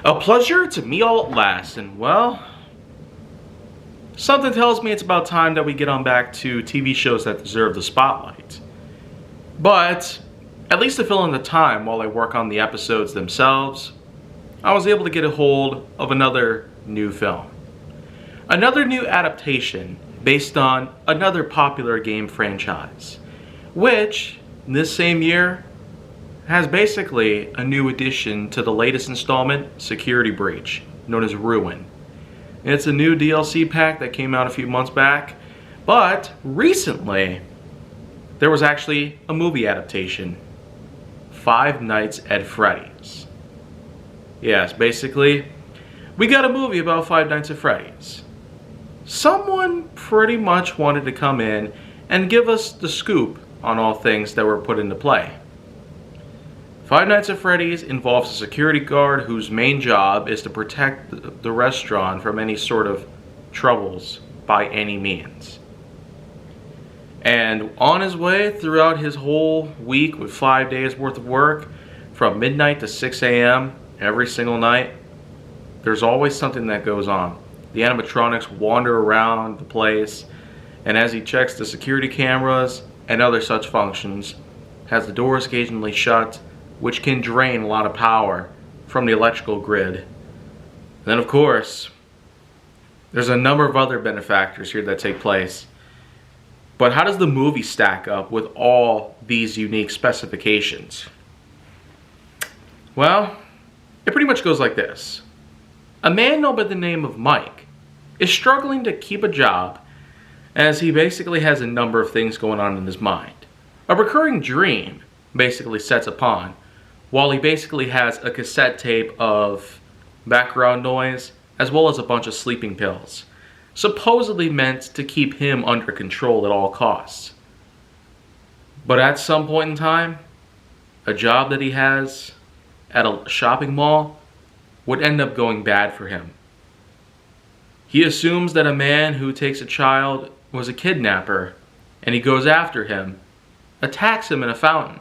A pleasure to meet all at last, and well, something tells me it's about time that we get on back to TV shows that deserve the spotlight. But, at least to fill in the time while I work on the episodes themselves, I was able to get a hold of another new film. Another new adaptation based on another popular game franchise, which, this same year, has basically a new addition to the latest installment, Security Breach, known as Ruin. It's a new DLC pack that came out a few months back, but recently there was actually a movie adaptation, Five Nights at Freddy's. Yes, basically, we got a movie about Five Nights at Freddy's. Someone pretty much wanted to come in and give us the scoop on all things that were put into play. Five Nights at Freddy's involves a security guard whose main job is to protect the restaurant from any sort of troubles by any means. And on his way throughout his whole week with 5 days worth of work, from midnight to 6 a.m. every single night, there's always something that goes on. The animatronics wander around the place, and as he checks the security cameras and other such functions, has the doors occasionally shut, which can drain a lot of power from the electrical grid. And then of course, there's a number of other benefactors here that take place. But how does the movie stack up with all these unique specifications? Well, it pretty much goes like this. A man known by the name of Mike is struggling to keep a job as he basically has a number of things going on in his mind. A recurring dream basically sets upon while he basically has a cassette tape of background noise as well as a bunch of sleeping pills, supposedly meant to keep him under control at all costs. But at some point in time, a job that he has at a shopping mall would end up going bad for him. He assumes that a man who takes a child was a kidnapper, and he goes after him, attacks him in a fountain,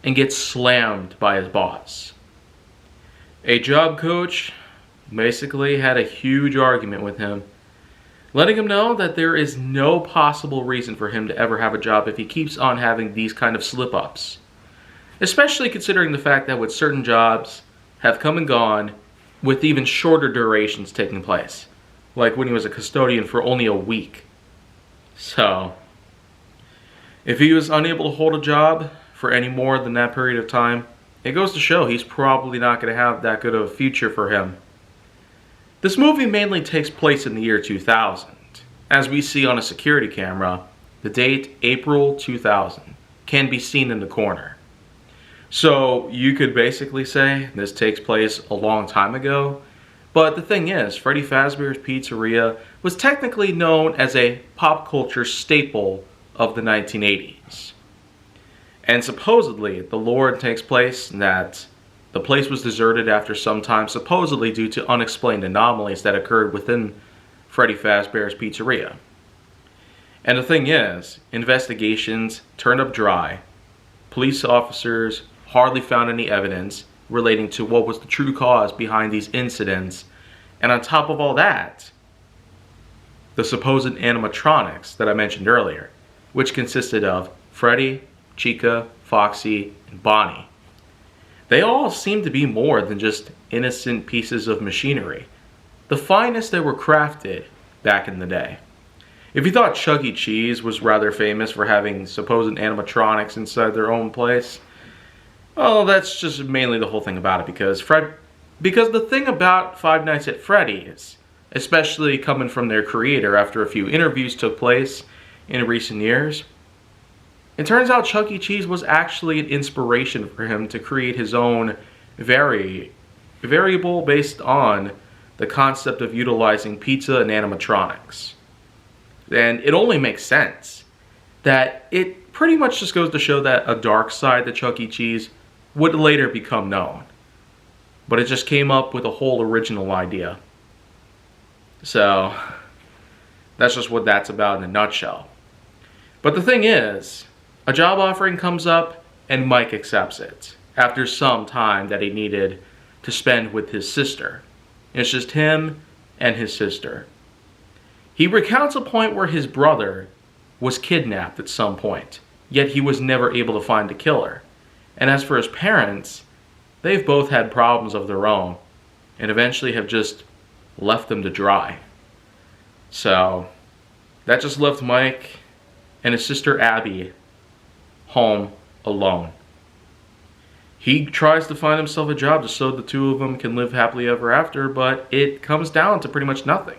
and gets slammed by his boss. A job coach basically had a huge argument with him, letting him know that there is no possible reason for him to ever have a job if he keeps on having these kind of slip-ups. Especially considering the fact that with certain jobs have come and gone with even shorter durations taking place, like when he was a custodian for only a week. So, if he was unable to hold a job for any more than that period of time, it goes to show he's probably not going to have that good of a future for him. This movie mainly takes place in the year 2000. As we see on a security camera, the date April 2000 can be seen in the corner. So you could basically say this takes place a long time ago, but the thing is, Freddy Fazbear's Pizzeria was technically known as a pop culture staple of the 1980s. And supposedly, the lore takes place that the place was deserted after some time, supposedly due to unexplained anomalies that occurred within Freddy Fazbear's Pizzeria. And the thing is, investigations turned up dry. Police officers hardly found any evidence relating to what was the true cause behind these incidents. And on top of all that, the supposed animatronics that I mentioned earlier, which consisted of Freddy, Chica, Foxy, and Bonnie. They all seem to be more than just innocent pieces of machinery. The finest that were crafted back in the day. If you thought Chuck E. Cheese was rather famous for having supposed animatronics inside their own place, well, that's just mainly the whole thing about it, because the thing about Five Nights at Freddy's, especially coming from their creator after a few interviews took place in recent years, it turns out Chuck E. Cheese was actually an inspiration for him to create his own variable based on the concept of utilizing pizza and animatronics. And it only makes sense that it pretty much just goes to show that a dark side to Chuck E. Cheese would later become known. But it just came up with a whole original idea. So, that's just what that's about in a nutshell. But the thing is, a job offering comes up and Mike accepts it after some time that he needed to spend with his sister. It's just him and his sister. He recounts a point where his brother was kidnapped at some point, yet he was never able to find the killer. And as for his parents, they've both had problems of their own and eventually have just left them to dry. So that just left Mike and his sister Abby home alone. He tries to find himself a job just so the two of them can live happily ever after, but it comes down to pretty much nothing.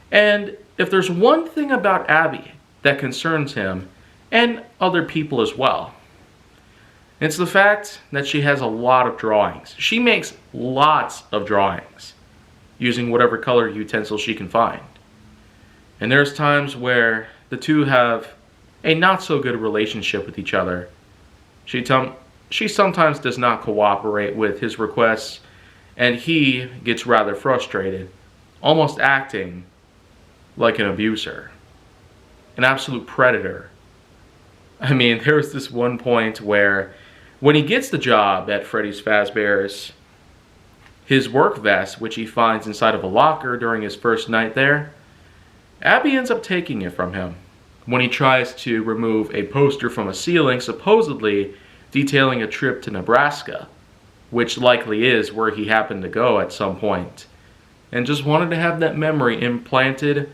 And if there's one thing about Abby that concerns him, and other people as well, it's the fact that she has a lot of drawings. She makes lots of drawings using whatever color utensils she can find. And there's times where the two have a not so good relationship with each other. She sometimes does not cooperate with his requests, and he gets rather frustrated, almost acting like an abuser, an absolute predator. I mean, there was this one point where when he gets the job at Freddy's Fazbear's, his work vest, which he finds inside of a locker during his first night there, Abby ends up taking it from him when he tries to remove a poster from a ceiling, supposedly detailing a trip to Nebraska, which likely is where he happened to go at some point, and just wanted to have that memory implanted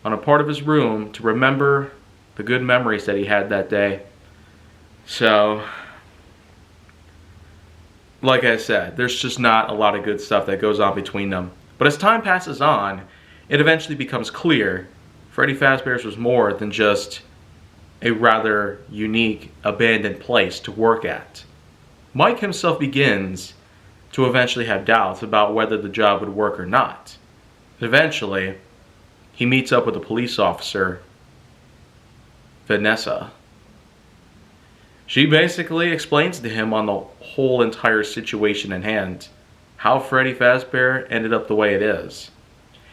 on a part of his room to remember the good memories that he had that day. So, like I said, there's just not a lot of good stuff that goes on between them. But as time passes on, it eventually becomes clear Freddy Fazbear's was more than just a rather unique, abandoned place to work at. Mike himself begins to eventually have doubts about whether the job would work or not. Eventually, he meets up with a police officer, Vanessa. She basically explains to him on the whole entire situation in hand, how Freddy Fazbear ended up the way it is.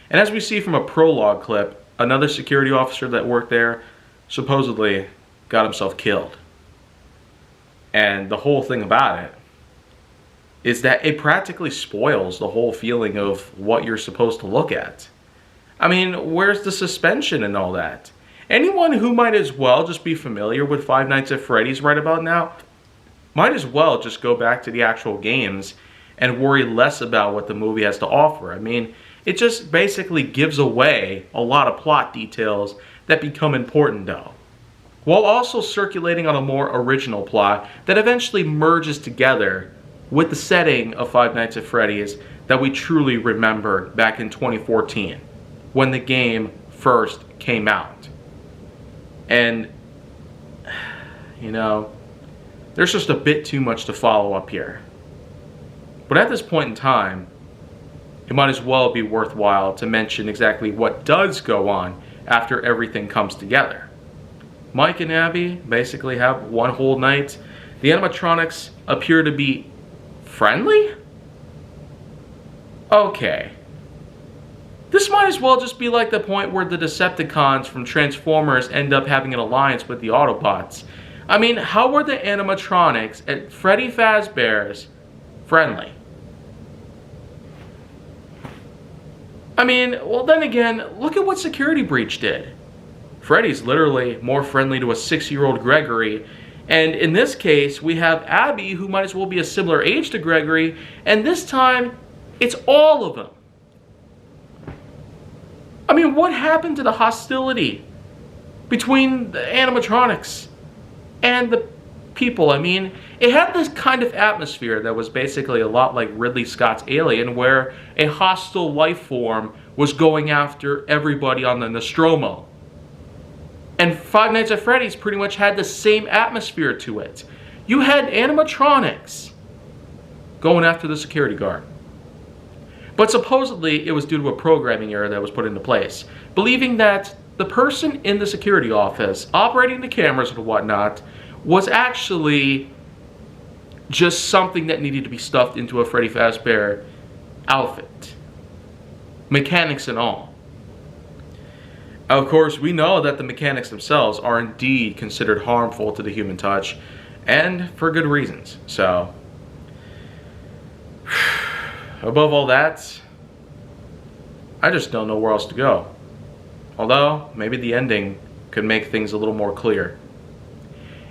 And as we see from a prologue clip, another security officer that worked there supposedly got himself killed. And the whole thing about it is that it practically spoils the whole feeling of what you're supposed to look at. I mean, where's the suspension and all that? Anyone who might as well just be familiar with Five Nights at Freddy's right about now might as well just go back to the actual games and worry less about what the movie has to offer. I mean, it just basically gives away a lot of plot details that become important though, while also circulating on a more original plot that eventually merges together with the setting of Five Nights at Freddy's that we truly remember back in 2014 when the game first came out. And, you know, there's just a bit too much to follow up here. But at this point in time, it might as well be worthwhile to mention exactly what does go on after everything comes together. Mike and Abby basically have one whole night. The animatronics appear to be friendly? Okay. This might as well just be like the point where the Decepticons from Transformers end up having an alliance with the Autobots. I mean, how were the animatronics at Freddy Fazbear's friendly? I mean, well then again, look at what Security Breach did. Freddy's literally more friendly to a 6-year-old Gregory, and in this case, we have Abby, who might as well be a similar age to Gregory, and this time, it's all of them. I mean, what happened to the hostility between the animatronics and the people? I mean, it had this kind of atmosphere that was basically a lot like Ridley Scott's Alien, where a hostile life form was going after everybody on the Nostromo. And Five Nights at Freddy's pretty much had the same atmosphere to it. You had animatronics going after the security guard. But supposedly it was due to a programming error that was put into place, believing that the person in the security office operating the cameras and whatnot was actually just something that needed to be stuffed into a Freddy Fazbear outfit. Mechanics and all. Of course, we know that the mechanics themselves are indeed considered harmful to the human touch, and for good reasons. So, above all that, I just don't know where else to go. Although, maybe the ending could make things a little more clear.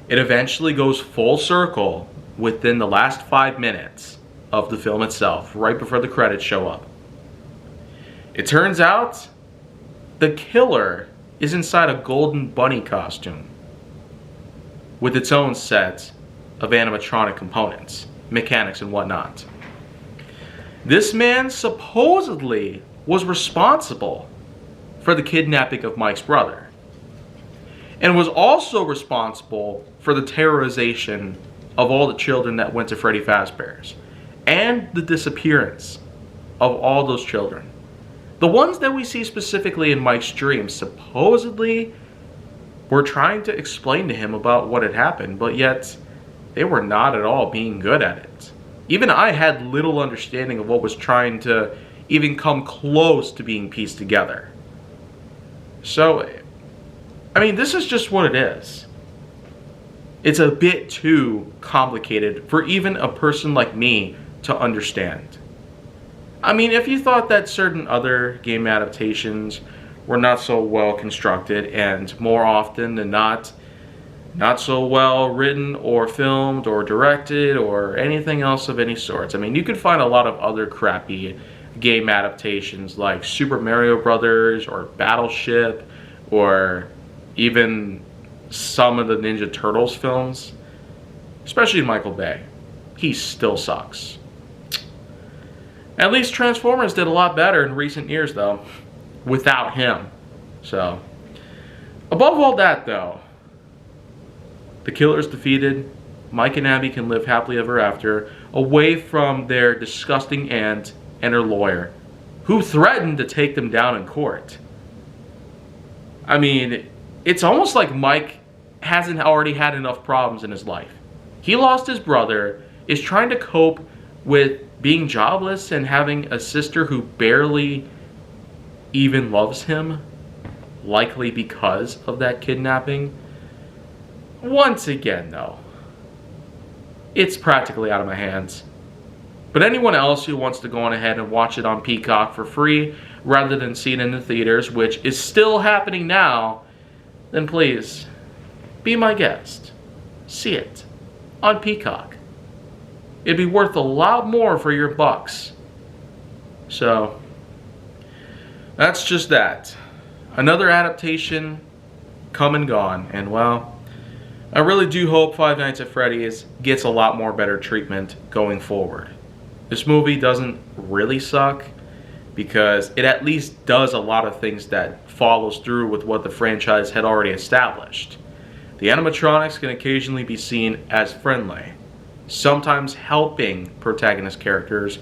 It eventually goes full circle within the last 5 minutes of the film itself, right before the credits show up. It turns out the killer is inside a golden bunny costume with its own set of animatronic components, mechanics and whatnot. This man supposedly was responsible for the kidnapping of Mike's brother, and was also responsible for the terrorization of all the children that went to Freddy Fazbear's, and the disappearance of all those children. The ones that we see specifically in Mike's dreams supposedly were trying to explain to him about what had happened, but yet they were not at all being good at it. Even I had little understanding of what was trying to even come close to being pieced together. So, I mean, this is just what it is. It's a bit too complicated for even a person like me to understand. I mean, if you thought that certain other game adaptations were not so well constructed and more often than not so well written or filmed or directed or anything else of any sorts. I mean, you could find a lot of other crappy game adaptations like Super Mario Brothers or Battleship or even some of the Ninja Turtles films, especially Michael Bay. He still sucks. At least Transformers did a lot better in recent years though, without him. So, above all that though, the killer is defeated. Mike and Abby can live happily ever after, away from their disgusting aunt and her lawyer, who threatened to take them down in court. I mean, it's almost like Mike hasn't already had enough problems in his life. He lost his brother, is trying to cope with being jobless and having a sister who barely even loves him, likely because of that kidnapping. Once again, though, it's practically out of my hands. But anyone else who wants to go on ahead and watch it on Peacock for free rather than see it in the theaters, which is still happening now, then please be my guest. See it on Peacock. It'd be worth a lot more for your bucks. So, that's just that. Another adaptation come and gone. And well, I really do hope Five Nights at Freddy's gets a lot more better treatment going forward. This movie doesn't really suck because it at least does a lot of things that follows through with what the franchise had already established. The animatronics can occasionally be seen as friendly, sometimes helping protagonist characters,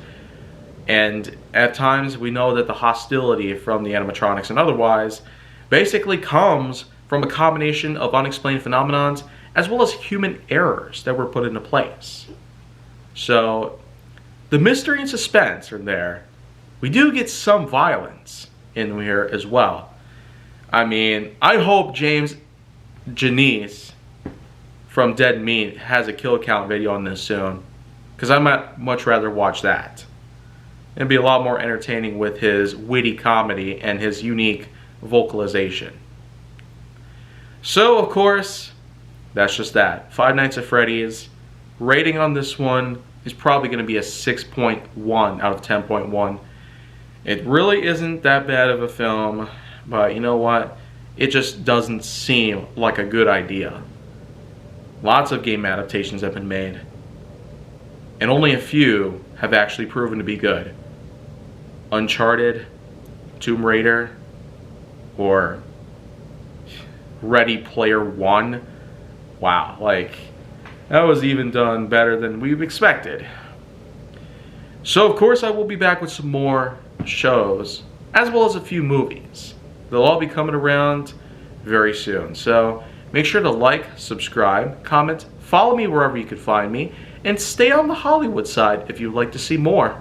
and at times we know that the hostility from the animatronics and otherwise basically comes from a combination of unexplained phenomenons as well as human errors that were put into place. So the mystery and suspense are there. We do get some violence in here as well. I mean, I hope James Janice from Dead Meat has a kill count video on this soon, because I might much rather watch that. It'd be a lot more entertaining with his witty comedy and his unique vocalization. So, of course, that's just that. Five Nights at Freddy's. Rating on this one is probably going to be a 6.1 out of 10.1. It really isn't that bad of a film, but you know what? It just doesn't seem like a good idea. Lots of game adaptations have been made, and only a few have actually proven to be good. Uncharted, Tomb Raider, or Ready Player One. Wow, like, that was even done better than we've expected. So, of course, I will be back with some more shows, as well as a few movies. They'll all be coming around very soon. So, make sure to like, subscribe, comment, follow me wherever you can find me, and stay on the Hollywood side if you'd like to see more.